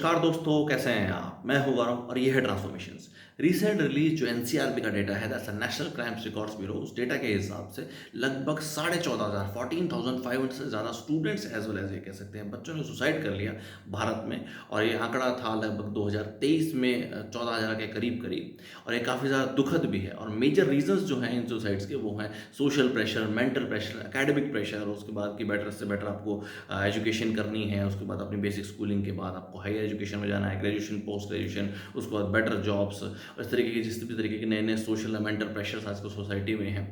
नमस्कार दोस्तों, कैसे हैं आप? मैं हूँ गौरव और ये है ट्रांसफॉर्मेशंस। रिसेंट रिलीज जो एनसीआरबी का डेटा है, that's national crimes records bureau, उस डेटा के हिसाब से लगभग 14,500 14,500 से ज़्यादा स्टूडेंट्स एज वेल एज ये कह सकते हैं बच्चों ने सुसाइड कर लिया भारत में। और ये आंकड़ा था लगभग 2023 में 14,000 के करीब करीब। और ये काफ़ी ज़्यादा दुखद भी है। और मेजर रीजंस जो हैं इन सुसाइड्स के वो हैं social pressure, mental pressure, academic pressure, उसके बाद की बेटर से बेटर आपको एजुकेशन करनी है, उसके बाद अपनी बेसिक स्कूलिंग के बाद आपको हायर एजुकेशन में जाना है, ग्रेजुएशन, पोस्ट ग्रेजुएशन, उसके बाद बेटर जॉब्स और इस तरीके के जिस भी तरीके के नए नए सोशल मेंटल प्रेशर्स आजकल सोसाइटी में हैं।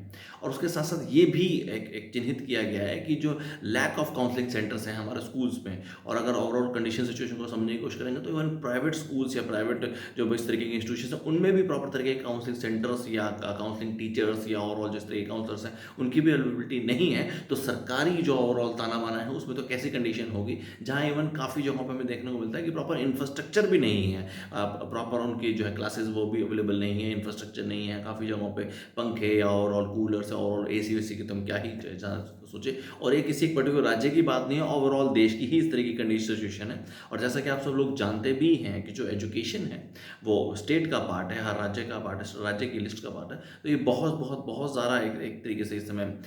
और उसके साथ साथ ये भी एक चिन्हित किया गया है कि जो लैक ऑफ काउंसलिंग सेंटर्स हैं हमारे स्कूल्स में, और अगर ओवरऑल कंडीशन सिचुएशन को समझने की कोशिश करेंगे तो इवन प्राइवेट स्कूल्स या प्राइवेट जो इस तरीके के इंस्टीट्यूशन हैं उनमें भी प्रॉपर तरीके के काउंसलिंग सेंटर्स या काउंसलिंग टीचर्स या ओवरऑल जिस तरीके के काउंसलर्स हैं उनकी भी अवेलेबिलिटी नहीं है। तो सरकारी जो ओवरऑल ताना बाना है उसमें तो कैसी कंडीशन होगी, जहाँ इवन काफ़ी जगहों पे हमें देखने को मिलता है कि प्रॉपर इंफ्रास्ट्रक्चर भी नहीं है। प्रॉपर उनकी जो है क्लासेस वो भी अवेलेबल नहीं है, इंफ्रास्ट्रक्चर नहीं है, काफ़ी जगहों पे पंखे या ओवरऑल कूलर्स या ओवरऑल एसी वेसी की तो हम क्या ही जहाँ सोचे। और ये किसी एक पर्टिकुलर राज्य की बात नहीं है, ओवरऑल देश की ही इस तरह की कंडीशन सिचुएशन है। और जैसा कि आप सब लोग जानते भी हैं कि जो एजुकेशन है वो स्टेट का पार्ट है, हर राज्य का पार्ट है, राज्य की लिस्ट का पार्ट है। तो ये बहुत बहुत बहुत ज़्यादा एक तरीके से इस समय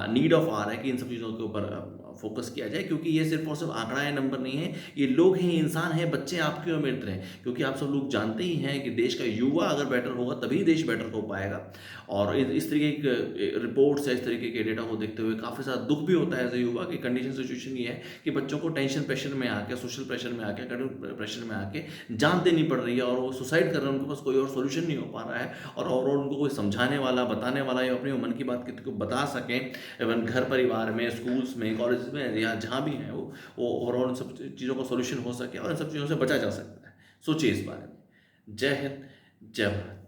नीड ऑफ आ रहा है कि इन सब चीज़ों के ऊपर फोकस किया जाए, क्योंकि ये सिर्फ और सिर्फ आंकड़ा है, नंबर नहीं है। ये लोग हैं, इंसान हैं, बच्चे आपके और मेरे हैं। क्योंकि आप सब लोग जानते ही हैं कि देश का युवा अगर बेटर होगा तभी देश बेटर हो पाएगा। और इस तरीके की रिपोर्ट्स या इस तरीके के डेटा को देखते हुए काफ़ी ज़्यादा दुख भी होता है एज ए युवा की कंडीशन सिचुएशन ये है कि बच्चों को टेंशन प्रेशर में आके, सोशल प्रेशर में आके, एकेडमिक प्रेशर में आके जान देनी पड़ रही है और वो सुसाइड कर रहे हैं। उनके पास कोई और सोल्यूशन नहीं हो पा रहा है। और ओवरऑल उनको कोई समझाने वाला, बताने वाला या अपनी मन की बात किसी को बता सकें, इवन घर परिवार में, स्कूल्स में, कॉलेज में या जहाँ भी हैं वो ओवरऑल इन सब चीज़ों का सॉल्यूशन हो सके और इन सब चीज़ों से बचा जा सकता है। सोचिए इस बारे में। जय हिंद, जय भारत।